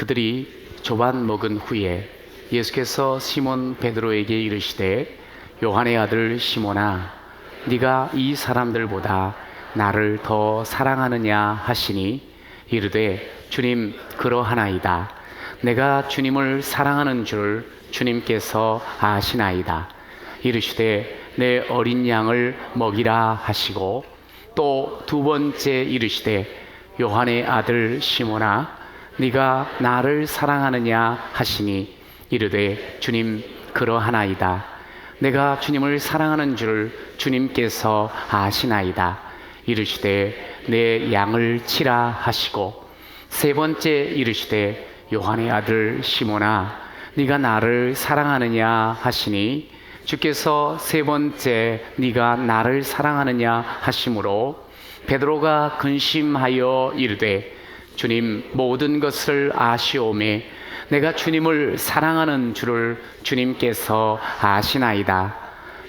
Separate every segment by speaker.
Speaker 1: 그들이 조반 먹은 후에 예수께서 시몬 베드로에게 이르시되 요한의 아들 시몬아 네가 이 사람들보다 나를 더 사랑하느냐 하시니 이르되 주님 그러하나이다. 내가 주님을 사랑하는 줄 주님께서 아시나이다. 이르시되 내 어린 양을 먹이라 하시고 또 두 번째 이르시되 요한의 아들 시몬아 네가 나를 사랑하느냐 하시니 이르되 주님 그러하나이다. 내가 주님을 사랑하는 줄 주님께서 아시나이다. 이르시되 내 양을 치라 하시고 세 번째 이르시되 요한의 아들 시몬아 네가 나를 사랑하느냐 하시니 주께서 세 번째 네가 나를 사랑하느냐 하심으로 베드로가 근심하여 이르되 주님 모든 것을 아시오매 내가 주님을 사랑하는 줄을 주님께서 아시나이다.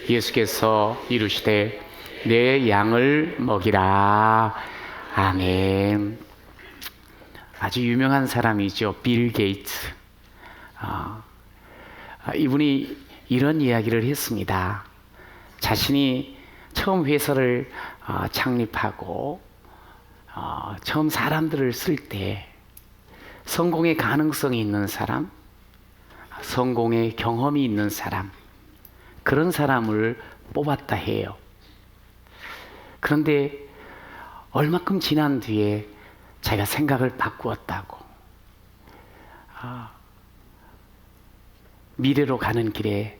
Speaker 1: 예수께서 이르시되 내 양을 먹이라. 아멘. 아주 유명한 사람이죠. 빌 게이츠. 이분이 이런 이야기를 했습니다. 자신이 처음 회사를 창립하고 처음 사람들을 쓸 때 성공의 가능성이 있는 사람, 성공의 경험이 있는 사람, 그런 사람을 뽑았다 해요. 그런데 얼마큼 지난 뒤에 자기가 생각을 바꾸었다고, 미래로 가는 길에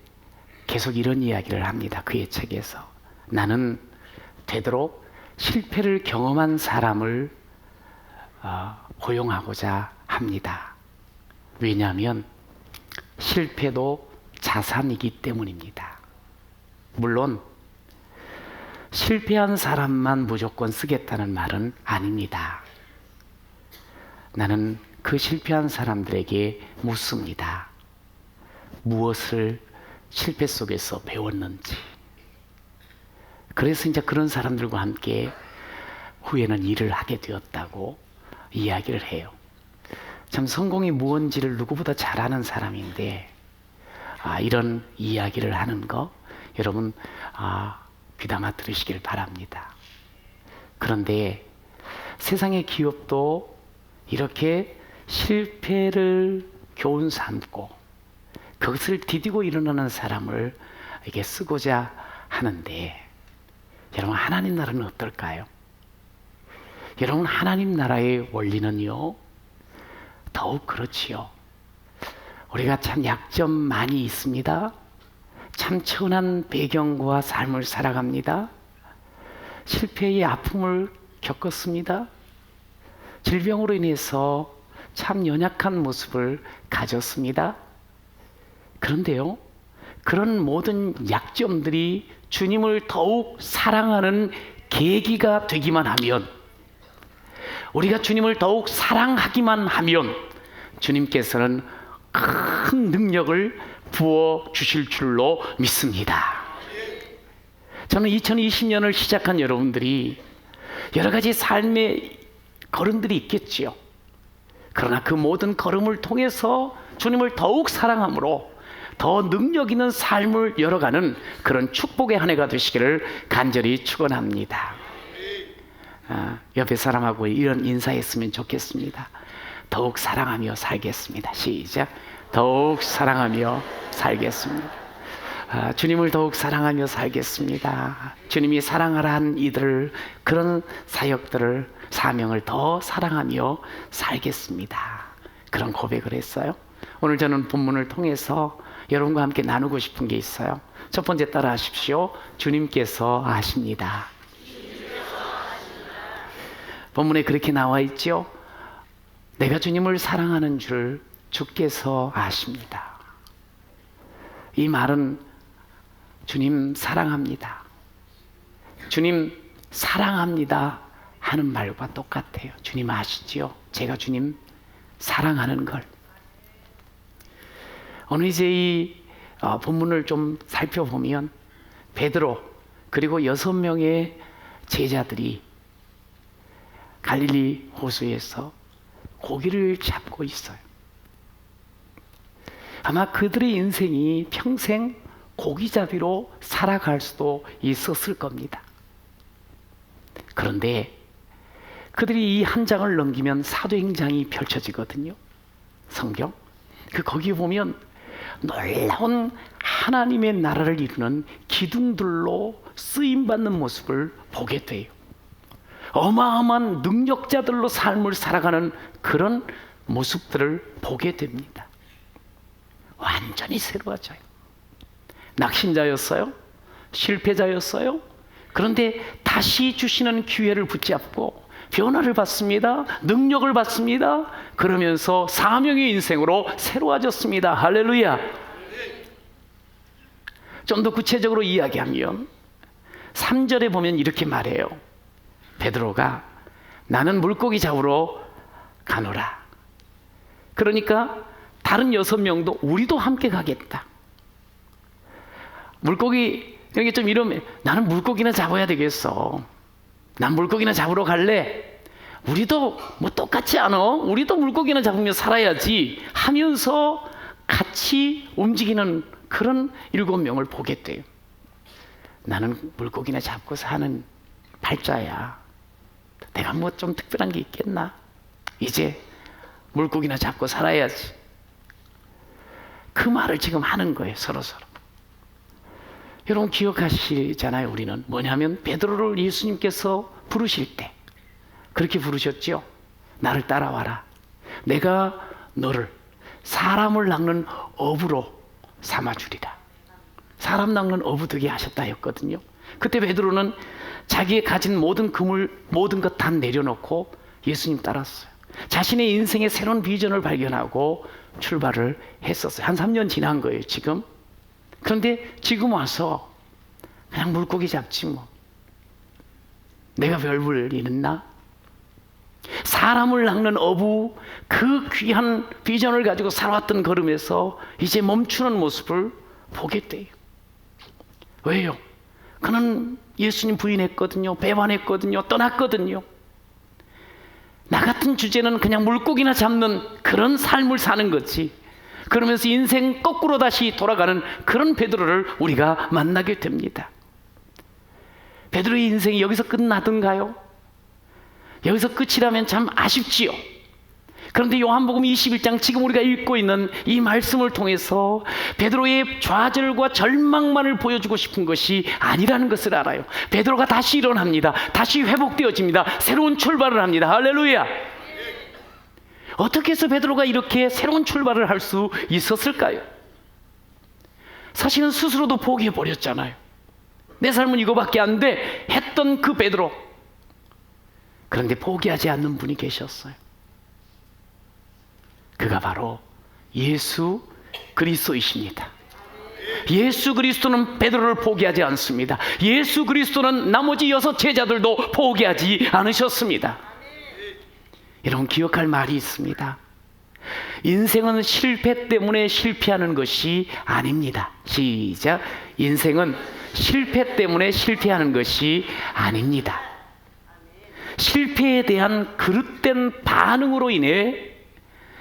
Speaker 1: 계속 이런 이야기를 합니다. 그의 책에서 나는 되도록 실패를 경험한 사람을 고용하고자 합니다. 왜냐하면 실패도 자산이기 때문입니다. 물론 실패한 사람만 무조건 쓰겠다는 말은 아닙니다. 나는 그 실패한 사람들에게 묻습니다. 무엇을 실패 속에서 배웠는지. 그래서 이제 그런 사람들과 함께 후에는 일을 하게 되었다고 이야기를 해요. 참 성공이 무엇인지를 누구보다 잘 아는 사람인데 이런 이야기를 하는 거 여러분 귀담아 들으시길 바랍니다. 그런데 세상의 기업도 이렇게 실패를 교훈 삼고 그것을 디디고 일어나는 사람을 이렇게 쓰고자 하는데 여러분 하나님 나라는 어떨까요? 여러분 하나님 나라의 원리는요 더욱 그렇지요. 우리가 참 약점 많이 있습니다. 참 천한 배경과 삶을 살아갑니다. 실패의 아픔을 겪었습니다. 질병으로 인해서 참 연약한 모습을 가졌습니다. 그런데요, 그런 모든 약점들이 주님을 더욱 사랑하는 계기가 되기만 하면, 우리가 주님을 더욱 사랑하기만 하면 주님께서는 큰 능력을 부어 주실 줄로 믿습니다. 저는 2020년을 시작한 여러분들이 여러 가지 삶의 걸음들이 있겠지요. 그러나 그 모든 걸음을 통해서 주님을 더욱 사랑함으로 더 능력 있는 삶을 열어가는 그런 축복의 한 해가 되시기를 간절히 축원합니다. 옆에 사람하고 이런 인사했으면 좋겠습니다. 더욱 사랑하며 살겠습니다. 시작. 더욱 사랑하며 살겠습니다. 주님을 더욱 사랑하며 살겠습니다. 주님이 사랑하라 한 이들을, 그런 사역들을, 사명을 더 사랑하며 살겠습니다. 그런 고백을 했어요. 오늘 저는 본문을 통해서 여러분과 함께 나누고 싶은 게 있어요. 첫 번째 따라 하십시오. 주님께서 아십니다. 본문에 그렇게 나와 있죠. 내가 주님을 사랑하는 줄 주께서 아십니다. 이 말은 주님 사랑합니다, 주님 사랑합니다 하는 말과 똑같아요. 주님 아시지요? 제가 주님 사랑하는 걸. 오늘 이제 이 본문을 좀 살펴보면 베드로 그리고 6명의 제자들이 갈릴리 호수에서 고기를 잡고 있어요. 아마 그들의 인생이 평생 고기잡이로 살아갈 수도 있었을 겁니다. 그런데 그들이 이 한 장을 넘기면 사도행장이 펼쳐지거든요. 성경. 거기 보면 놀라운 하나님의 나라를 이루는 기둥들로 쓰임받는 모습을 보게 돼요. 어마어마한 능력자들로 삶을 살아가는 그런 모습들을 보게 됩니다. 완전히 새로워져요. 낙신자였어요? 실패자였어요? 그런데 다시 주시는 기회를 붙잡고 변화를 받습니다. 능력을 받습니다. 그러면서 사명의 인생으로 새로워졌습니다. 할렐루야. 좀 더 구체적으로 이야기하면 3절에 보면 이렇게 말해요. 베드로가 나는 물고기 잡으러 가노라. 그러니까 다른 6명도 우리도 함께 가겠다. 물고기 이렇게 좀 이러면 나는 물고기나 잡아야 되겠어. 난 물고기나 잡으러 갈래. 우리도 뭐 똑같지 않아? 우리도 물고기나 잡으며 살아야지 하면서 같이 움직이는 그런 7명을 보게 돼요. 나는 물고기나 잡고 사는 팔자야. 내가 뭐 좀 특별한 게 있겠나? 이제 물고기나 잡고 살아야지. 그 말을 지금 하는 거예요. 서로서로. 여러분 기억하시잖아요. 우리는 뭐냐면 베드로를 예수님께서 부르실 때 그렇게 부르셨죠. 나를 따라와라. 내가 너를 사람을 낚는 어부로 삼아주리라. 사람 낚는 어부 되게 하셨다 했거든요. 그때 베드로는 자기의 가진 모든 금을 모든 것 다 내려놓고 예수님 따랐어요. 자신의 인생의 새로운 비전을 발견하고 출발을 했었어요. 한 3년 지난 거예요 지금. 그런데 지금 와서 그냥 물고기 잡지 뭐. 내가 별 볼 일 있나? 사람을 낚는 어부 그 귀한 비전을 가지고 살아왔던 걸음에서 이제 멈추는 모습을 보게 돼요. 왜요? 그는 예수님 부인했거든요. 배반했거든요. 떠났거든요. 나 같은 주제는 그냥 물고기나 잡는 그런 삶을 사는 거지. 그러면서 인생 거꾸로 다시 돌아가는 그런 베드로를 우리가 만나게 됩니다. 베드로의 인생이 여기서 끝나던가요? 여기서 끝이라면 참 아쉽지요. 그런데 요한복음 21장 지금 우리가 읽고 있는 이 말씀을 통해서 베드로의 좌절과 절망만을 보여주고 싶은 것이 아니라는 것을 알아요. 베드로가 다시 일어납니다. 다시 회복되어집니다. 새로운 출발을 합니다. 할렐루야. 어떻게 해서 베드로가 이렇게 새로운 출발을 할 수 있었을까요? 사실은 스스로도 포기해버렸잖아요. 내 삶은 이거밖에 안 돼 했던 그 베드로. 그런데 포기하지 않는 분이 계셨어요. 그가 바로 예수 그리스도이십니다. 예수 그리스도는 베드로를 포기하지 않습니다. 예수 그리스도는 나머지 6 제자들도 포기하지 않으셨습니다. 여러분 기억할 말이 있습니다. 인생은 실패 때문에 실패하는 것이 아닙니다. 시작. 인생은 실패 때문에 실패하는 것이 아닙니다. 실패에 대한 그릇된 반응으로 인해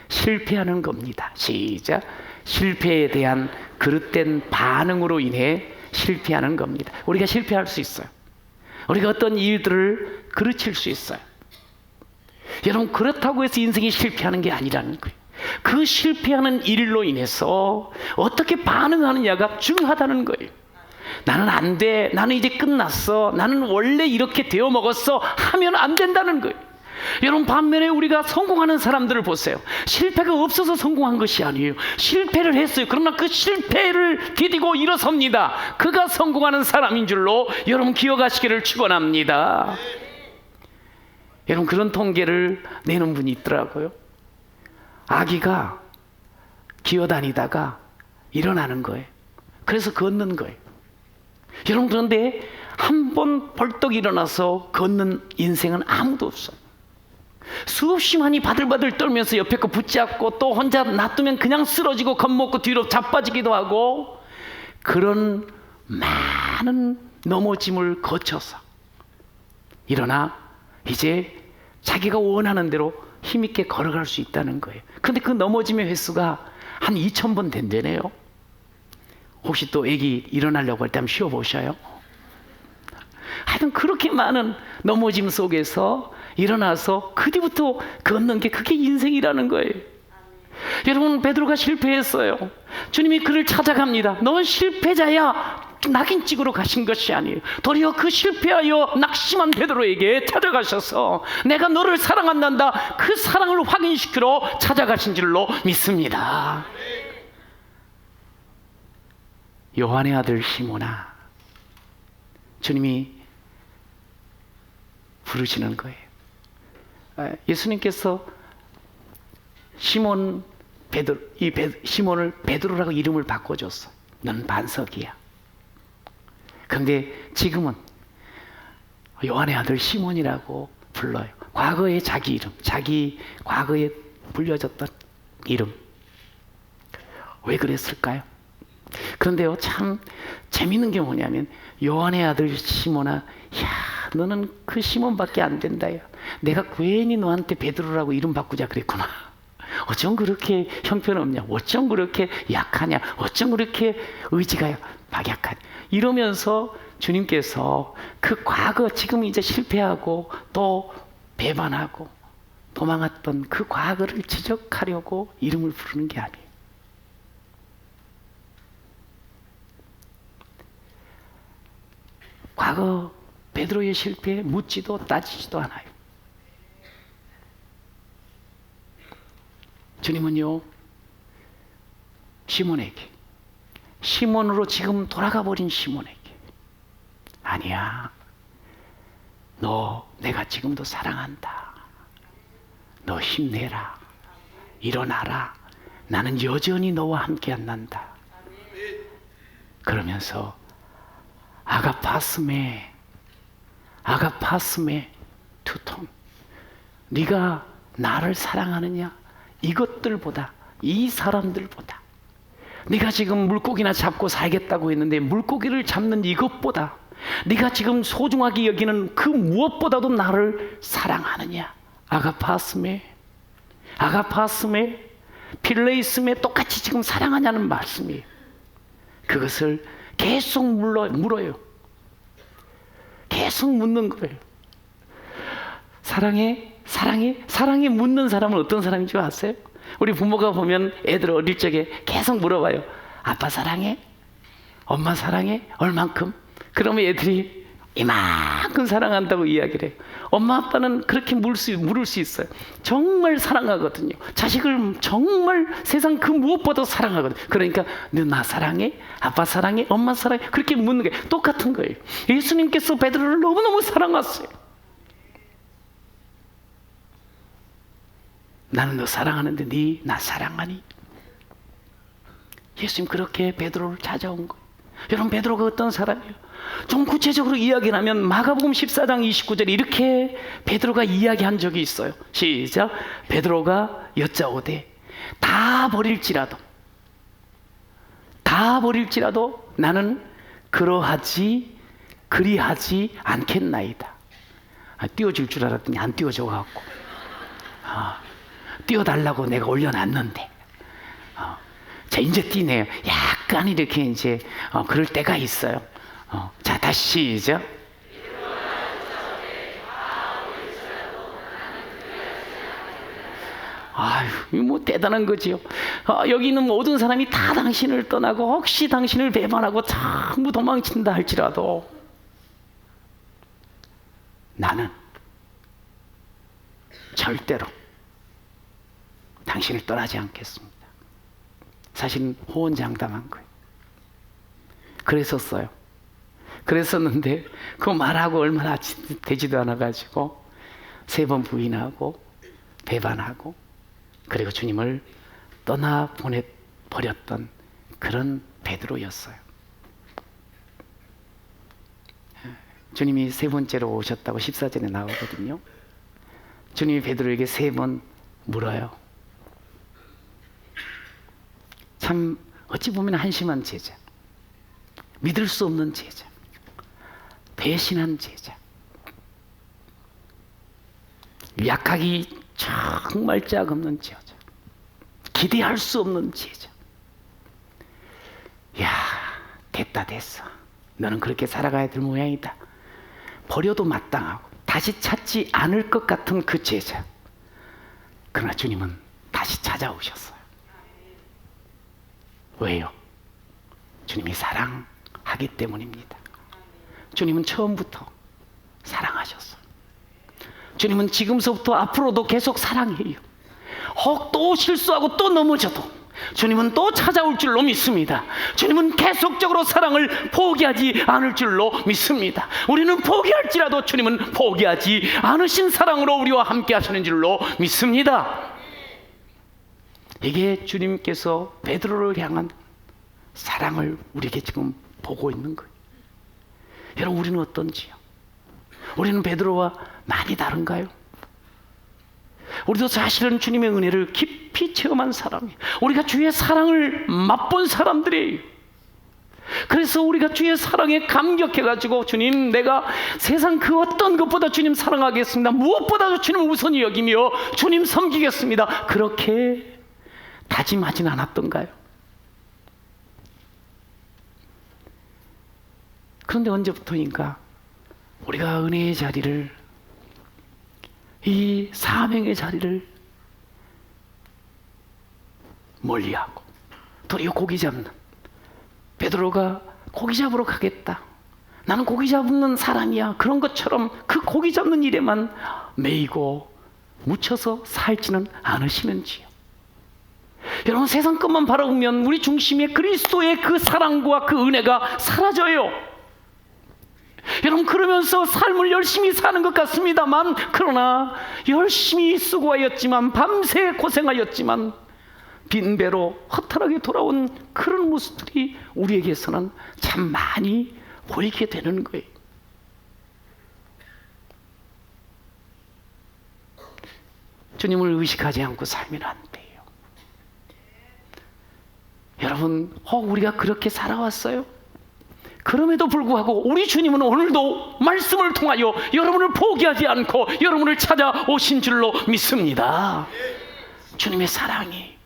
Speaker 1: 실패하는 겁니다. 시작. 실패에 대한 그릇된 반응으로 인해 실패하는 겁니다. 우리가 실패할 수 있어요. 우리가 어떤 일들을 그르칠 수 있어요. 여러분 그렇다고 해서 인생이 실패하는 게 아니라는 거예요. 그 실패하는 일로 인해서 어떻게 반응하느냐가 중요하다는 거예요. 나는 안 돼. 나는 이제 끝났어. 나는 원래 이렇게 되어 먹었어. 하면 안 된다는 거예요. 여러분 반면에 우리가 성공하는 사람들을 보세요. 실패가 없어서 성공한 것이 아니에요. 실패를 했어요. 그러나 그 실패를 디디고 일어섭니다. 그가 성공하는 사람인 줄로 여러분 기억하시기를 축원합니다. 여러분 그런 통계를 내는 분이 있더라고요. 아기가 기어다니다가 일어나는 거예요. 그래서 걷는 거예요. 여러분 그런데 한 번 벌떡 일어나서 걷는 인생은 아무도 없어요. 수없이 많이 바들바들 떨면서 옆에 거 붙잡고 또 혼자 놔두면 그냥 쓰러지고 겁먹고 뒤로 자빠지기도 하고 그런 많은 넘어짐을 거쳐서 일어나 이제 자기가 원하는 대로 힘있게 걸어갈 수 있다는 거예요. 근데 그 넘어짐의 횟수가 한 2,000번 된대네요. 혹시 또 애기 일어나려고 할 때 한번 쉬어보셔요. 하여튼 그렇게 많은 넘어짐 속에서 일어나서 그 뒤부터 걷는 게 그게 인생이라는 거예요. 여러분, 베드로가 실패했어요. 주님이 그를 찾아갑니다. 너 실패자야. 낙인 찍으러 가신 것이 아니에요. 도리어 그 실패하여 낙심한 베드로에게 찾아가셔서 내가 너를 사랑한단다, 그 사랑을 확인시키러 찾아가신 줄로 믿습니다. 요한의 아들 시몬아, 주님이 부르시는 거예요. 예수님께서 시몬을 베드로라고 이름을 바꿔줬어. 너는 반석이야. 그런데 지금은 요한의 아들 시몬이라고 불러요. 과거의 자기 이름, 자기 과거에 불려졌던 이름. 왜 그랬을까요? 그런데요, 참 재밌는 게 뭐냐면 요한의 아들 시몬아, 야, 너는 그 시몬밖에 안 된다. 야. 내가 괜히 너한테 베드로라고 이름 바꾸자 그랬구나. 어쩜 그렇게 형편없냐? 어쩜 그렇게 약하냐? 어쩜 그렇게 의지가 박약하냐? 이러면서 주님께서 그 과거, 지금 이제 실패하고 또 배반하고 도망갔던 그 과거를 지적하려고 이름을 부르는 게 아니에요. 과거 베드로의 실패에 묻지도 따지지도 않아요. 주님은요, 시몬에게, 시몬으로 지금 돌아가 버린 시몬에게, 아니야, 너 내가 지금도 사랑한다. 너 힘내라. 일어나라. 나는 여전히 너와 함께 한단다. 그러면서 아가파스메 투톤, 네가 나를 사랑하느냐? 이것들보다, 이 사람들보다, 네가 지금 물고기나 잡고 살겠다고 했는데 물고기를 잡는 이것보다, 네가 지금 소중하게 여기는 그 무엇보다도 나를 사랑하느냐? 아가파스메, 필레이스메, 똑같이 지금 사랑하냐는 말씀이에요. 그것을 계속 물어요. 계속 묻는 거예요. 사랑해 묻는 사람은 어떤 사람인 줄 아세요? 우리 부모가 보면 애들 어릴 적에 계속 물어봐요. 아빠 사랑해? 엄마 사랑해? 얼만큼? 그러면 애들이 이만큼 사랑한다고 이야기를 해요. 엄마 아빠는 그렇게 물을 수 있어요. 정말 사랑하거든요. 자식을 정말 세상 그 무엇보다 사랑하거든요. 그러니까 너 나 사랑해? 아빠 사랑해? 엄마 사랑해? 그렇게 묻는 게 똑같은 거예요. 예수님께서 베드로를 너무너무 사랑하세요. 나는 너 사랑하는데 네 나 사랑하니? 예수님 그렇게 베드로를 찾아온 거예요. 여러분, 베드로가 어떤 사람이에요? 좀 구체적으로 이야기를 하면 마가복음 14장 29절에 이렇게 베드로가 이야기한 적이 있어요. 시작. 베드로가 여짜오되 다 버릴지라도 나는 그리하지 않겠나이다. 띄워줄 줄 알았더니 안 띄워져 갖고 띄워달라고 내가 올려놨는데 자, 이제 뛰네요. 약간 이렇게 이제 그럴 때가 있어요. 자, 다시 시작. 아유, 이거 뭐 대단한 거지요. 여기 있는 모든 사람이 다 당신을 떠나고 혹시 당신을 배반하고 전부 도망친다 할지라도 나는 절대로 당신을 떠나지 않겠습니다. 사실은 호언장담한 거예요. 그랬었는데 그 말하고 얼마나 되지도 않아가지고 3번 부인하고 배반하고 그리고 주님을 떠나버렸던 그런 베드로였어요. 주님이 3번째로 오셨다고 14절에 나오거든요. 주님이 베드로에게 3번 물어요. 참 어찌 보면 한심한 제자, 믿을 수 없는 제자, 배신한 제자, 약하기 정말 짝 없는 제자, 기대할 수 없는 제자. 야, 됐어. 너는 그렇게 살아가야 될 모양이다. 버려도 마땅하고 다시 찾지 않을 것 같은 그 제자. 그러나 주님은 다시 찾아오셨어요. 왜요? 주님이 사랑하기 때문입니다. 주님은 처음부터 사랑하셨어요. 주님은 지금서부터 앞으로도 계속 사랑해요. 혹 또 실수하고 또 넘어져도 주님은 또 찾아올 줄로 믿습니다. 주님은 계속적으로 사랑을 포기하지 않을 줄로 믿습니다. 우리는 포기할지라도 주님은 포기하지 않으신 사랑으로 우리와 함께 하시는 줄로 믿습니다. 이게 주님께서 베드로를 향한 사랑을 우리에게 지금 보고 있는 거예요. 여러분, 우리는 어떤지요? 우리는 베드로와 많이 다른가요? 우리도 사실은 주님의 은혜를 깊이 체험한 사람이에요. 우리가 주의 사랑을 맛본 사람들이에요. 그래서 우리가 주의 사랑에 감격해가지고, 주님, 내가 세상 그 어떤 것보다 주님 사랑하겠습니다. 무엇보다도 주님을 우선히 여기며 주님 섬기겠습니다. 그렇게 다짐하진 않았던가요? 그런데 언제부터인가 우리가 은혜의 자리를, 이 사명의 자리를 멀리하고 도리어 고기 잡는, 베드로가 고기 잡으러 가겠다, 나는 고기 잡는 사람이야, 그런 것처럼 그 고기 잡는 일에만 매이고 묻혀서 살지는 않으시는지요? 여러분, 세상 것만 바라보면 우리 중심에 그리스도의 그 사랑과 그 은혜가 사라져요. 여러분, 그러면서 삶을 열심히 사는 것 같습니다만, 그러나 열심히 수고하였지만, 밤새 고생하였지만 빈배로 허탈하게 돌아온 그런 모습들이 우리에게서는 참 많이 보이게 되는 거예요. 주님을 의식하지 않고 살면 안 돼요. 여러분, 우리가 그렇게 살아왔어요? 그럼에도 불구하고 우리 주님은 오늘도 말씀을 통하여 여러분을 포기하지 않고 여러분을 찾아오신 줄로 믿습니다. 주님의 사랑이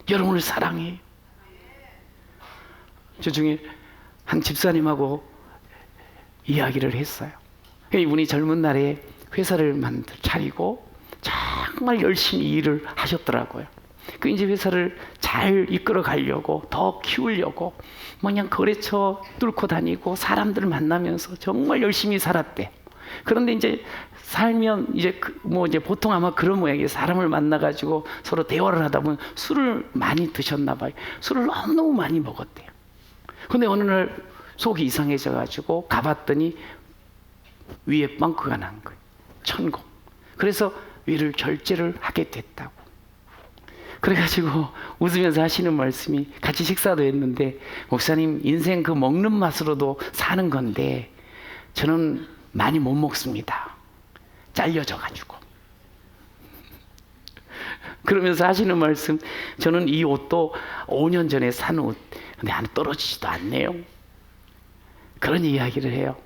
Speaker 1: 여러분을 사랑해. 저 중에 한 집사님하고 이야기를 했어요. 이분이 젊은 날에 회사를 차리고 정말 열심히 일을 하셨더라고요. 그 이제 회사를 잘 이끌어 가려고, 더 키우려고 그냥 거래처 뚫고 다니고 사람들을 만나면서 정말 열심히 살았대. 그런데 이제 살면 이제 이제 보통 아마 그런 모양이에요. 사람을 만나가지고 서로 대화를 하다 보면 술을 많이 드셨나 봐요. 술을 너무 많이 먹었대요. 근데 어느 날 속이 이상해져가지고 가봤더니 위에 빵꾸가 난 거예요. 천공. 그래서 위를 결제를 하게 됐다고. 그래가지고 웃으면서 하시는 말씀이, 같이 식사도 했는데, 목사님, 인생 그 먹는 맛으로도 사는 건데 저는 많이 못 먹습니다. 잘려져가지고. 그러면서 하시는 말씀, 저는 이 옷도 5년 전에 산 옷, 근데 안 떨어지지도 않네요. 그런 이야기를 해요.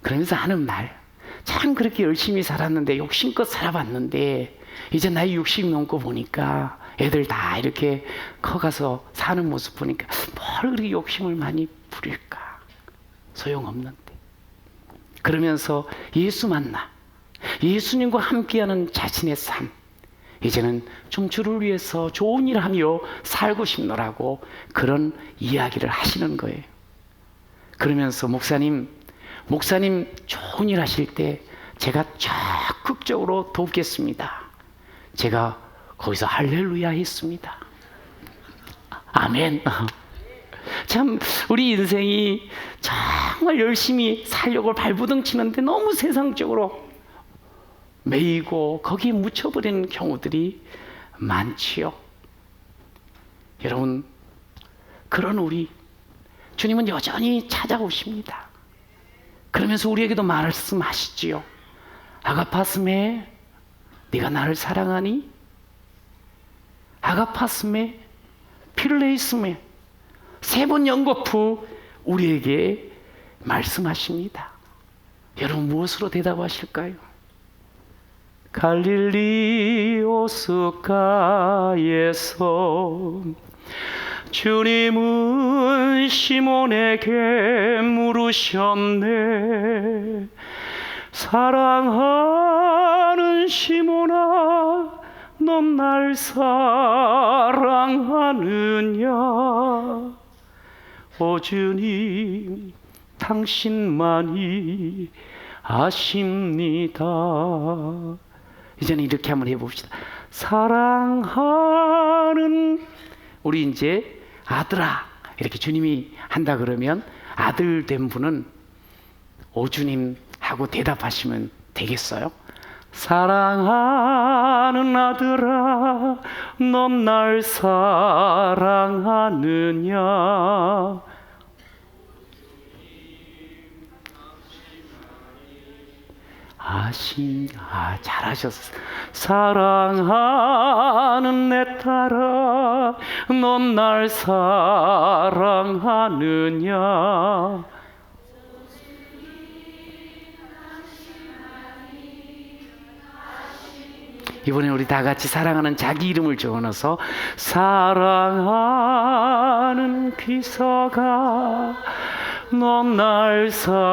Speaker 1: 그러면서 하는 말, 참 그렇게 열심히 살았는데, 욕심껏 살아봤는데, 이제 나이 60 넘고 보니까 애들 다 이렇게 커가서 사는 모습 보니까 뭘 그렇게 욕심을 많이 부릴까? 소용없는데. 그러면서 예수 만나, 예수님과 함께하는 자신의 삶, 이제는 좀 주를 위해서 좋은 일을 하며 살고 싶노라고 그런 이야기를 하시는 거예요. 그러면서 목사님 좋은 일 하실 때 제가 적극적으로 돕겠습니다. 제가 거기서 할렐루야 했습니다. 아멘. 참 우리 인생이 정말 열심히 살려고 발부둥 치는데 너무 세상적으로 매이고 거기에 묻혀버리는 경우들이 많지요. 여러분, 그런 우리 주님은 여전히 찾아오십니다. 그러면서 우리에게도 말씀하시지요. 아가파스메, 네가 나를 사랑하니? 아가파스메, 필레이스메, 3번 연거푸 우리에게 말씀하십니다. 여러분, 무엇으로 대답하실까요? 갈릴리 호숫가에서 주님은 시몬에게 물으셨네. 사랑하는 시몬아, 넌 날 사랑하느냐? 오 주님, 당신만이 아십니다. 이제는 이렇게 한번 해봅시다. 사랑하는, 우리 이제 아들아 이렇게 주님이 한다 그러면 아들 된 분은 오 주님 하고 대답하시면 되겠어요? 사랑하는 아들아, 넌 날 사랑하느냐? 잘하셨어. 사랑하는 내 딸아, 넌 날 사랑하느냐? 이번에 우리 다 같이 사랑하는 자기 이름을 적어넣어서 사랑하는 귀서가, 넌 날 사랑하느냐?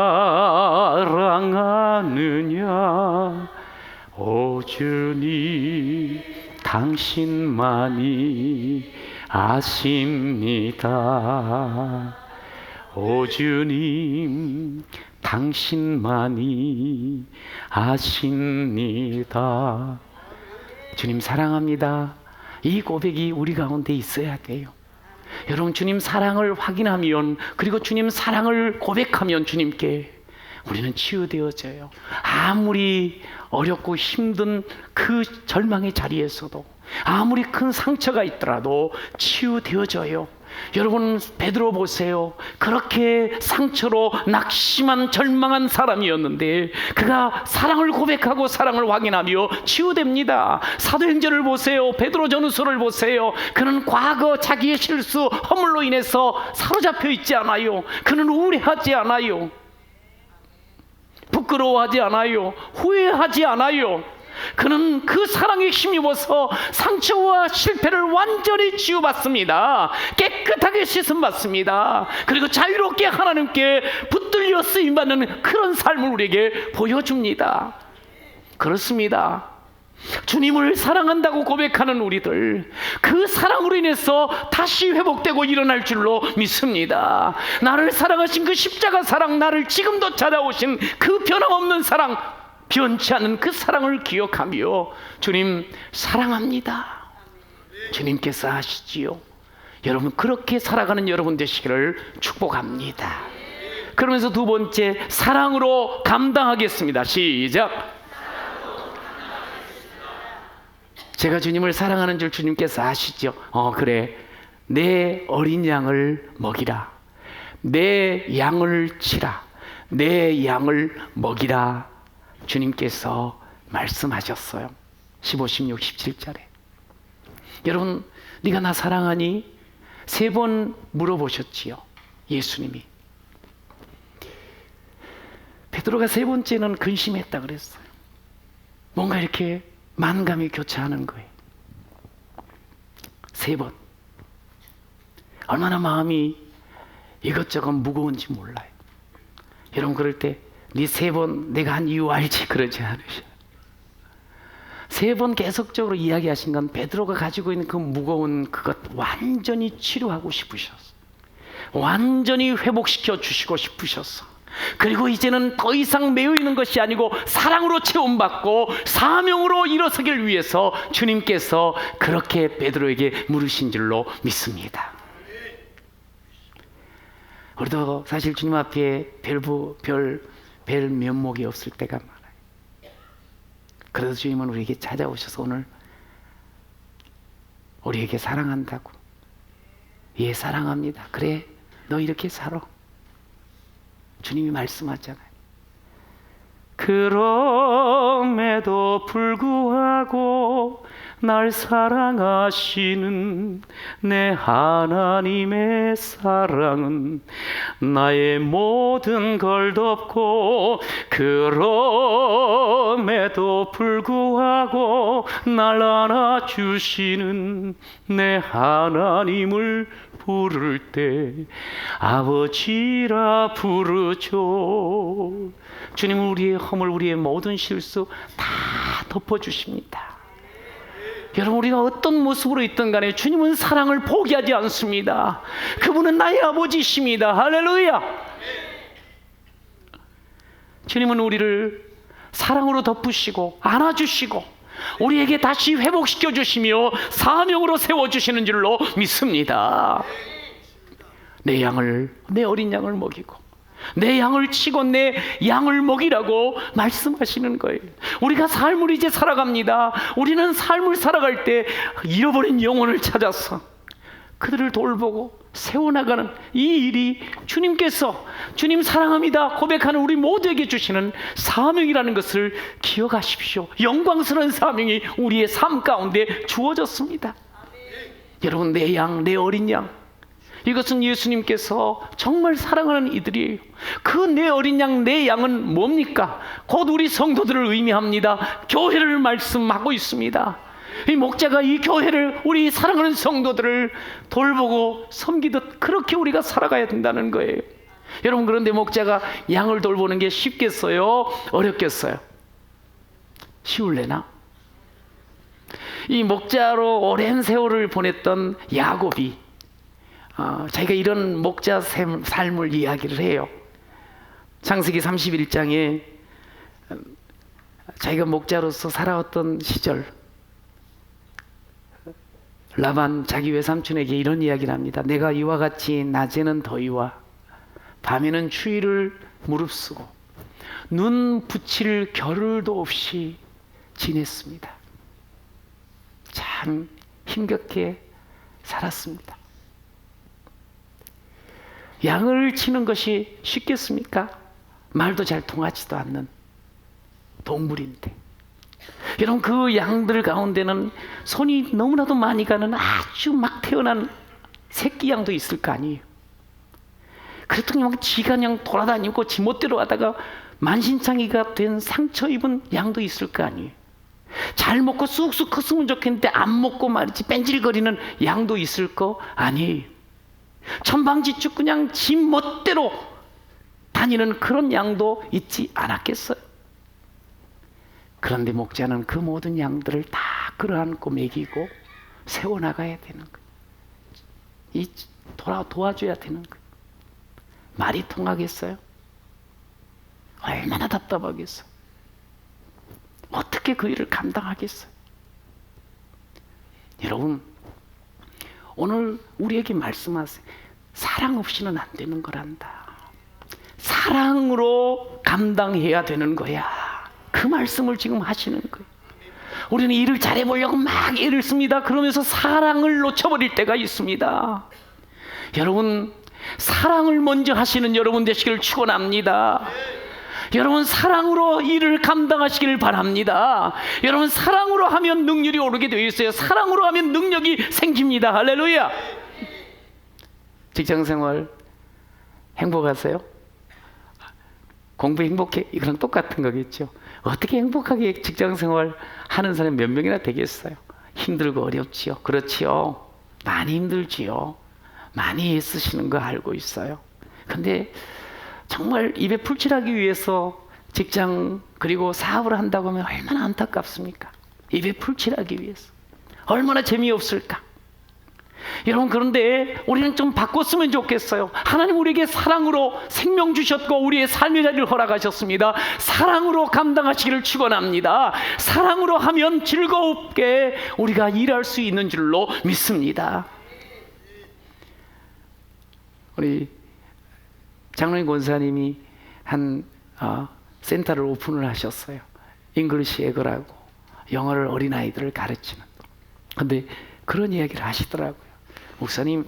Speaker 1: 오 주님, 당신만이 아십니다. 오 주님, 당신만이 아십니다. 주님 사랑합니다. 이 고백이 우리 가운데 있어야 돼요. 여러분, 주님 사랑을 확인하면, 그리고 주님 사랑을 고백하면 주님께 우리는 치유되어져요. 아무리 어렵고 힘든 그 절망의 자리에서도, 아무리 큰 상처가 있더라도 치유되어져요. 여러분, 베드로 보세요. 그렇게 상처로 낙심한 절망한 사람이었는데 그가 사랑을 고백하고 사랑을 확인하며 치유됩니다. 사도행전을 보세요. 베드로 전후서를 보세요. 그는 과거 자기의 실수, 허물로 인해서 사로잡혀 있지 않아요. 그는 우울해하지 않아요. 부끄러워하지 않아요. 후회하지 않아요. 그는 그 사랑에 힘입어서 상처와 실패를 완전히 치유받습니다. 깨끗하게 씻음받습니다. 그리고 자유롭게 하나님께 붙들려 쓰임받는 그런 삶을 우리에게 보여줍니다. 그렇습니다. 주님을 사랑한다고 고백하는 우리들, 그 사랑으로 인해서 다시 회복되고 일어날 줄로 믿습니다. 나를 사랑하신 그 십자가 사랑, 나를 지금도 찾아오신 그 변함없는 사랑, 변치 않는 그 사랑을 기억하며 주님 사랑합니다. 주님께서 하시지요. 여러분, 그렇게 살아가는 여러분 되시기를 축복합니다. 그러면서 두 번째, 사랑으로 감당하겠습니다. 시작. 제가 주님을 사랑하는 줄 주님께서 아시죠? 그래, 내 어린 양을 먹이라, 내 양을 치라, 내 양을 먹이라 주님께서 말씀하셨어요. 15, 16, 17절에. 여러분, 네가 나 사랑하니? 3번 물어보셨지요, 예수님이. 베드로가 3번째는 근심했다 그랬어요. 뭔가 이렇게 만감이 교차하는 거예요. 3번. 얼마나 마음이 이것저것 무거운지 몰라요. 여러분, 그럴 때 네 3번 내가 한 이유 알지? 그러지 않으셔. 3번 계속적으로 이야기하신 건 베드로가 가지고 있는 그 무거운 그것 완전히 치료하고 싶으셨어. 완전히 회복시켜 주시고 싶으셨어. 그리고 이제는 더 이상 매여 있는 것이 아니고 사랑으로 채움받고 사명으로 일어서길 위해서 주님께서 그렇게 베드로에게 물으신 줄로 믿습니다. 우리도 사실 주님 앞에 별 면목이 없을 때가 많아요. 그래서 주님은 우리에게 찾아오셔서 오늘 우리에게 사랑한다고. 예, 사랑합니다. 그래, 너 이렇게 살아. 주님이 말씀하잖아요. 그럼에도 불구하고 날 사랑하시는 내 하나님의 사랑은 나의 모든 걸 덮고 그럼에도 불구하고 날 안아주시는 내 하나님을 부를 때 아버지라 부르죠. 주님은 우리의 허물, 우리의 모든 실수 다 덮어주십니다. 여러분, 우리가 어떤 모습으로 있든 간에 주님은 사랑을 포기하지 않습니다. 그분은 나의 아버지십니다. 할렐루야. 주님은 우리를 사랑으로 덮으시고 안아주시고 우리에게 다시 회복시켜 주시며 사명으로 세워주시는 줄로 믿습니다. 내 어린 양을 먹이고 내 양을 치고 내 양을 먹이라고 말씀하시는 거예요. 우리가 삶을 이제 살아갑니다. 우리는 삶을 살아갈 때 잃어버린 영혼을 찾아서 그들을 돌보고 세워나가는 이 일이 주님께서 주님 사랑합니다 고백하는 우리 모두에게 주시는 사명이라는 것을 기억하십시오. 영광스러운 사명이 우리의 삶 가운데 주어졌습니다. 여러분, 내 양, 내 어린 양, 이것은 예수님께서 정말 사랑하는 이들이에요. 그 내 어린 양, 내 양은 뭡니까? 곧 우리 성도들을 의미합니다. 교회를 말씀하고 있습니다. 이 목자가 이 교회를, 우리 사랑하는 성도들을 돌보고 섬기듯 그렇게 우리가 살아가야 된다는 거예요. 여러분, 그런데 목자가 양을 돌보는 게 쉽겠어요? 어렵겠어요? 쉬울래나? 이 목자로 오랜 세월을 보냈던 야곱이 자기가 이런 목자 삶을 이야기를 해요. 창세기 31장에 자기가 목자로서 살아왔던 시절, 라반 자기 외삼촌에게 이런 이야기를 합니다. 내가 이와 같이 낮에는 더위와 밤에는 추위를 무릅쓰고 눈 붙일 겨를도 없이 지냈습니다. 참 힘겹게 살았습니다. 양을 치는 것이 쉽겠습니까? 말도 잘 통하지도 않는 동물인데, 여러분, 그 양들 가운데는 손이 너무나도 많이 가는 아주 막 태어난 새끼 양도 있을 거 아니에요. 그랬더니 막 지가 그냥 돌아다니고 지멋대로 하다가 만신창이가 된 상처 입은 양도 있을 거 아니에요. 잘 먹고 쑥쑥 컸으면 좋겠는데 안 먹고 말이지 뺀질거리는 양도 있을 거 아니에요. 천방지축 그냥 지멋대로 다니는 그런 양도 있지 않았겠어요? 그런데 목자는 그 모든 양들을 다 끌어안고 먹이고 세워나가야 되는 거예요. 도와줘야 되는 거예요. 말이 통하겠어요? 얼마나 답답하겠어요? 어떻게 그 일을 감당하겠어요? 여러분, 오늘 우리에게 말씀하세요. 사랑 없이는 안 되는 거란다. 사랑으로 감당해야 되는 거야. 그 말씀을 지금 하시는 거예요. 우리는 일을 잘해보려고 막 애를 씁니다. 그러면서 사랑을 놓쳐버릴 때가 있습니다. 여러분, 사랑을 먼저 하시는 여러분 되시기를 축원합니다. 여러분, 사랑으로 일을 감당하시길 바랍니다. 여러분, 사랑으로 하면 능률이 오르게 되어 있어요. 사랑으로 하면 능력이 생깁니다. 할렐루야. 직장생활 행복하세요? 공부 행복해? 이거랑 똑같은 거겠죠. 어떻게 행복하게 직장생활 하는 사람이 몇 명이나 되겠어요? 힘들고 어렵지요. 그렇지요. 많이 힘들지요. 많이 애쓰시는 거 알고 있어요. 근데 정말 입에 풀칠하기 위해서 직장 그리고 사업을 한다고 하면 얼마나 안타깝습니까? 입에 풀칠하기 위해서 얼마나 재미없을까? 여러분, 그런데 우리는 좀 바꿨으면 좋겠어요. 하나님 우리에게 사랑으로 생명 주셨고 우리의 삶의 자리를 허락하셨습니다. 사랑으로 감당하시기를 축원합니다. 사랑으로 하면 즐겁게 우리가 일할 수 있는 줄로 믿습니다. 우리 장로님 권사님이 한 센터를 오픈을 하셨어요. 잉글리시 에거라고 영어를 어린아이들을 가르치는. 근데 그런 이야기를 하시더라고요. 목사님,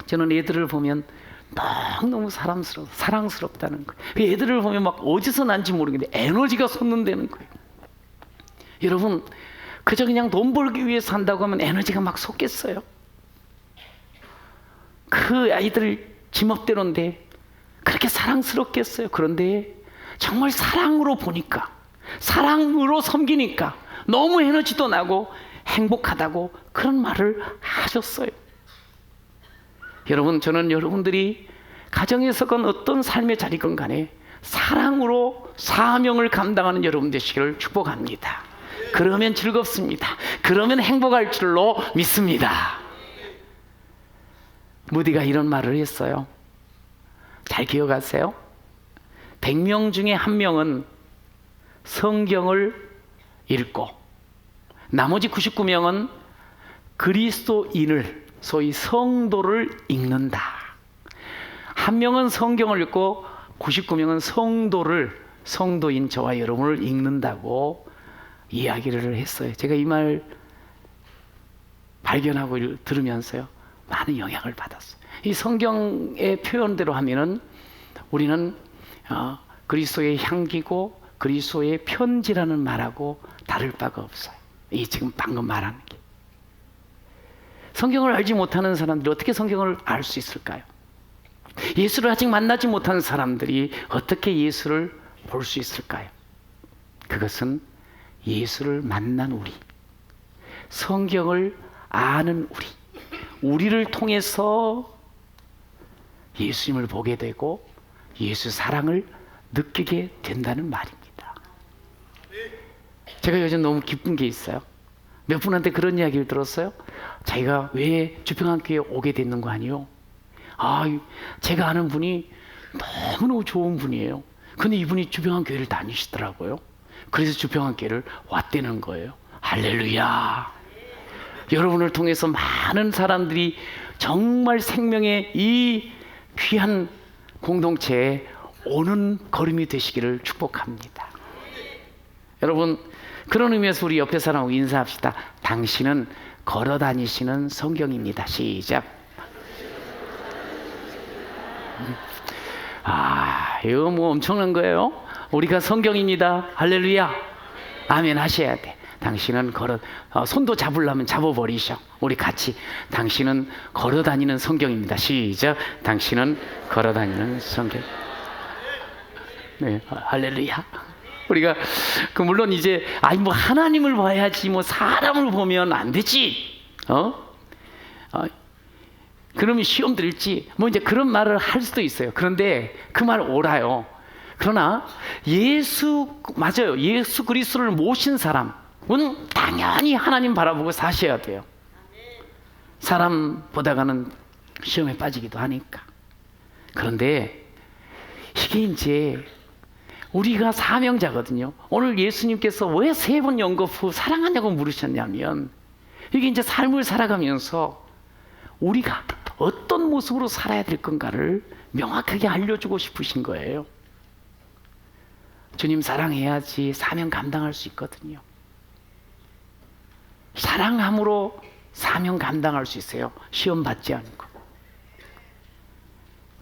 Speaker 1: 저는 애들을 보면 너무너무 사랑스럽다는 거예요. 그 애들을 보면 막 어디서 난지 모르겠는데 에너지가 솟는다는 거예요. 여러분, 그저 그냥 돈 벌기 위해서 산다고 하면 에너지가 막 솟겠어요? 그 아이들 지멋대로인데 그렇게 사랑스럽겠어요? 그런데 정말 사랑으로 보니까, 사랑으로 섬기니까 너무 에너지도 나고 행복하다고 그런 말을 하셨어요. 여러분, 저는 여러분들이 가정에서건 어떤 삶의 자리건 간에 사랑으로 사명을 감당하는 여러분 되시기를 축복합니다. 그러면 즐겁습니다. 그러면 행복할 줄로 믿습니다. 무디가 이런 말을 했어요. 잘 기억하세요? 100명 중에 1명은 성경을 읽고 나머지 99명은 그리스도인을, 소위 성도를 읽는다. 1명은 성경을 읽고 99명은 성도인 저와 여러분을 읽는다고 이야기를 했어요. 제가 이 말 발견하고 들으면서요, 많은 영향을 받았어요. 이 성경의 표현대로 하면은 우리는 그리스도의 향기고 그리스도의 편지라는 말하고 다를 바가 없어요. 이 지금 방금 말하는 게. 성경을 알지 못하는 사람들이 어떻게 성경을 알 수 있을까요? 예수를 아직 만나지 못한 사람들이 어떻게 예수를 볼 수 있을까요? 그것은 예수를 만난 우리, 성경을 아는 우리를 통해서 예수님을 보게 되고 예수 사랑을 느끼게 된다는 말입니다. 제가 요즘 너무 기쁜 게 있어요. 몇 분한테 그런 이야기를 들었어요. 자기가 왜 주평학교에 오게 됐는 거 아니요? 제가 아는 분이 너무너무 좋은 분이에요. 근데 이분이 주평학교를 다니시더라고요. 그래서 주평학교를 왔다는 거예요. 할렐루야. 여러분을 통해서 많은 사람들이 정말 생명의 이 귀한 공동체에 오는 걸음이 되시기를 축복합니다. 여러분, 그런 의미에서 우리 옆에 사람하고 인사합시다. 당신은 걸어 다니시는 성경입니다. 시작. 이거 뭐 엄청난 거예요. 우리가 성경입니다. 할렐루야. 아멘 하셔야 돼. 당신은 손도 잡으려면 잡아버리셔. 우리 같이. 당신은 걸어 다니는 성경입니다. 시작. 당신은 걸어 다니는 성경. 네, 할렐루야. 우리가 물론 이제 하나님을 봐야지 사람을 보면 안 되지. 그러면 시험 들지. 이제 그런 말을 할 수도 있어요. 그런데 그 말 옳아요. 그러나 맞아요. 예수 그리스도를 모신 사람은 당연히 하나님 바라보고 사셔야 돼요. 사람 보다가는 시험에 빠지기도 하니까. 그런데 이게 이제 우리가 사명자거든요. 오늘 예수님께서 왜 3번 영겁 후 사랑하냐고 물으셨냐면, 이게 이제 삶을 살아가면서 우리가 어떤 모습으로 살아야 될 건가를 명확하게 알려주고 싶으신 거예요. 주님 사랑해야지 사명 감당할 수 있거든요. 사랑함으로 사명 감당할 수 있어요. 시험 받지 않고.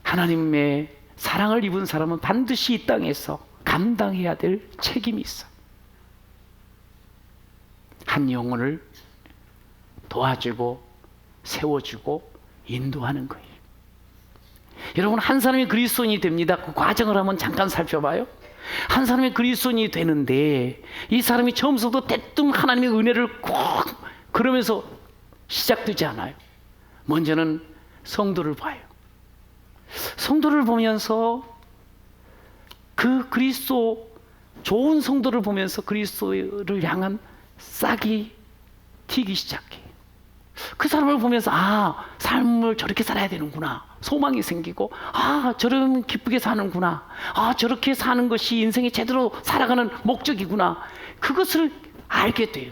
Speaker 1: 하나님의 사랑을 입은 사람은 반드시 이 땅에서 감당해야 될 책임이 있어요. 한 영혼을 도와주고 세워주고 인도하는 거예요. 여러분, 한 사람이 그리스도인이 됩니다. 그 과정을 한번 잠깐 살펴봐요. 한 사람이 그리스도인이 되는데 이 사람이 처음부터 대뜸 하나님의 은혜를 꼭 그러면서 시작되지 않아요. 먼저는 성도를 봐요. 성도를 보면서 그 그리스도, 좋은 성도를 보면서 그리스도를 향한 싹이 튀기 시작해요. 그 사람을 보면서 삶을 저렇게 살아야 되는구나, 소망이 생기고, 저러면 기쁘게 사는구나, 저렇게 사는 것이 인생이 제대로 살아가는 목적이구나, 그것을 알게 돼요.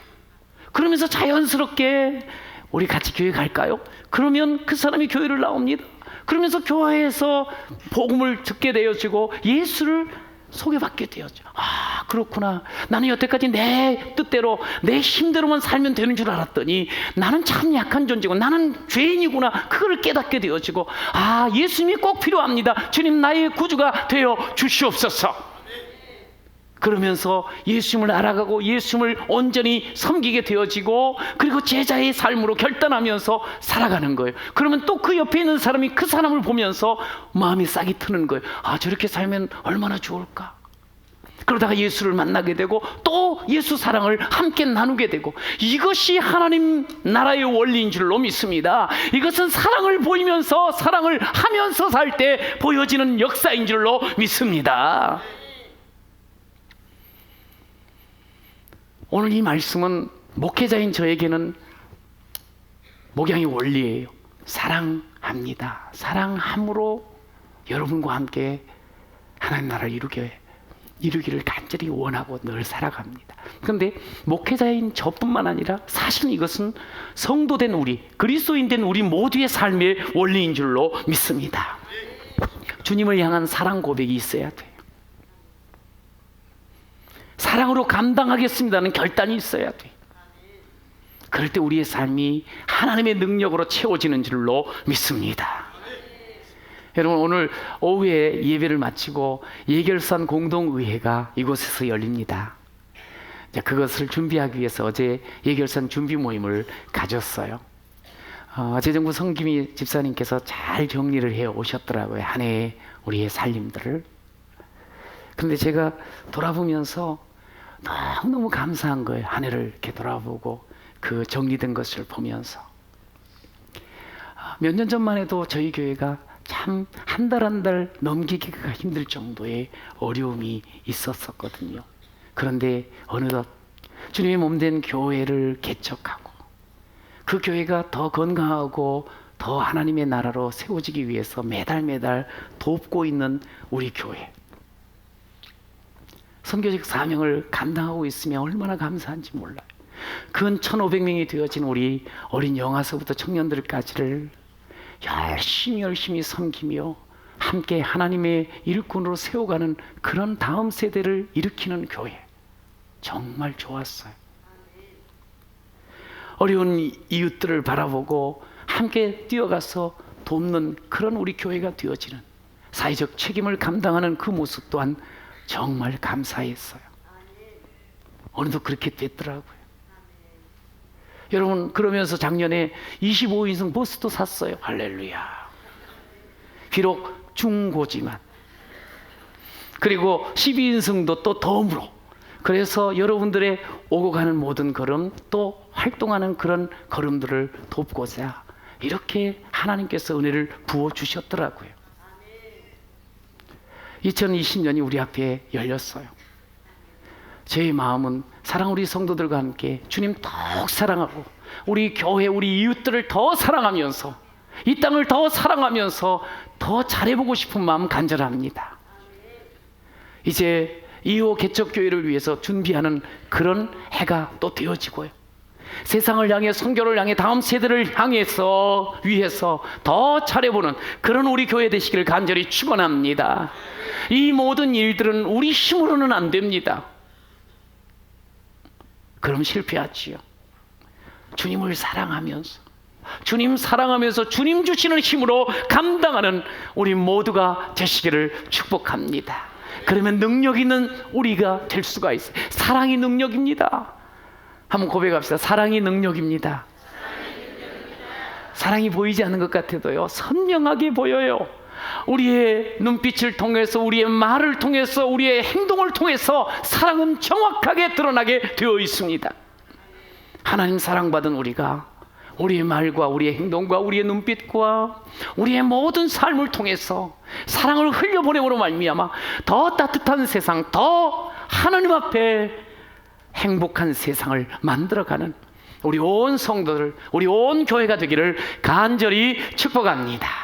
Speaker 1: 그러면서 자연스럽게 우리 같이 교회 갈까요? 그러면 그 사람이 교회를 나옵니다. 그러면서 교회에서 복음을 듣게 되어지고 예수를 소개받게 되었죠. 그렇구나. 나는 여태까지 내 뜻대로 내 힘대로만 살면 되는 줄 알았더니 나는 참 약한 존재고 나는 죄인이구나. 그걸 깨닫게 되어지고, 예수님이 꼭 필요합니다. 주님, 나의 구주가 되어 주시옵소서. 그러면서 예수님을 알아가고 예수님을 온전히 섬기게 되어지고, 그리고 제자의 삶으로 결단하면서 살아가는 거예요. 그러면 또 그 옆에 있는 사람이 그 사람을 보면서 마음이 싹이 트는 거예요. 아, 저렇게 살면 얼마나 좋을까. 그러다가 예수를 만나게 되고 또 예수 사랑을 함께 나누게 되고, 이것이 하나님 나라의 원리인 줄로 믿습니다. 이것은 사랑을 보이면서 사랑을 하면서 살 때 보여지는 역사인 줄로 믿습니다. 오늘 이 말씀은 목회자인 저에게는 목양의 원리예요. 사랑합니다. 사랑함으로 여러분과 함께 하나님 나라를 이루기를 간절히 원하고 늘 살아갑니다. 그런데 목회자인 저뿐만 아니라 사실 이것은 성도된 우리, 그리스도인 된 우리 모두의 삶의 원리인 줄로 믿습니다. 주님을 향한 사랑 고백이 있어야 돼요. 사랑으로 감당하겠습니다는 결단이 있어야 돼요. 그럴 때 우리의 삶이 하나님의 능력으로 채워지는 줄로 믿습니다. 여러분, 오늘 오후에 예배를 마치고 예결산 공동의회가 이곳에서 열립니다. 그것을 준비하기 위해서 어제 예결산 준비 모임을 가졌어요. 재정부 성김이 집사님께서 잘 정리를 해 오셨더라고요. 한 해의 우리의 살림들을. 그런데 제가 돌아보면서 너무너무 감사한 거예요. 한 해를 이렇게 돌아보고 그 정리된 것을 보면서. 몇 년 전만 해도 저희 교회가 참 한 달 한 달 넘기기가 힘들 정도의 어려움이 있었거든요. 그런데 어느덧 주님의 몸된 교회를 개척하고 그 교회가 더 건강하고 더 하나님의 나라로 세워지기 위해서 매달 돕고 있는 우리 교회, 선교직 사명을 감당하고 있으면 얼마나 감사한지 몰라요. 근 1,500명이 되어진 우리 어린 영아서부터 청년들까지를 열심히 섬기며 함께 하나님의 일꾼으로 세워가는 그런 다음 세대를 일으키는 교회, 정말 좋았어요. 어려운 이웃들을 바라보고 함께 뛰어가서 돕는 그런 우리 교회가 되어지는, 사회적 책임을 감당하는 그 모습 또한 정말 감사했어요. 어느덧 그렇게 됐더라고요. 여러분, 그러면서 작년에 25인승 버스도 샀어요. 할렐루야. 비록 중고지만. 그리고 12인승도 또 덤으로. 그래서 여러분들의 오고 가는 모든 걸음, 또 활동하는 그런 걸음들을 돕고자 이렇게 하나님께서 은혜를 부어주셨더라고요. 2020년이 우리 앞에 열렸어요. 제 마음은 사랑 우리 성도들과 함께 주님 더욱 사랑하고 우리 교회, 우리 이웃들을 더 사랑하면서 이 땅을 더 사랑하면서 더 잘해보고 싶은 마음 간절합니다. 이제 2호 개척교회를 위해서 준비하는 그런 해가 또 되어지고요. 세상을 향해, 선교를 향해, 다음 세대를 향해서 위해서 더 잘해보는 그런 우리 교회 되시기를 간절히 축원합니다. 이 모든 일들은 우리 힘으로는 안 됩니다. 그럼 실패하지요. 주님을 사랑하면서, 주님 사랑하면서 주님 주시는 힘으로 감당하는 우리 모두가 되시기를 축복합니다. 그러면 능력 있는 우리가 될 수가 있어요. 사랑이 능력입니다. 한번 고백합시다. 사랑이 능력입니다. 사랑이 보이지 않는 것 같아도요, 선명하게 보여요. 우리의 눈빛을 통해서, 우리의 말을 통해서, 우리의 행동을 통해서 사랑은 정확하게 드러나게 되어 있습니다. 하나님 사랑받은 우리가 우리의 말과 우리의 행동과 우리의 눈빛과 우리의 모든 삶을 통해서 사랑을 흘려보내므로 말미암아 더 따뜻한 세상, 더 하나님 앞에 행복한 세상을 만들어가는 우리 온 성도들, 우리 온 교회가 되기를 간절히 축복합니다.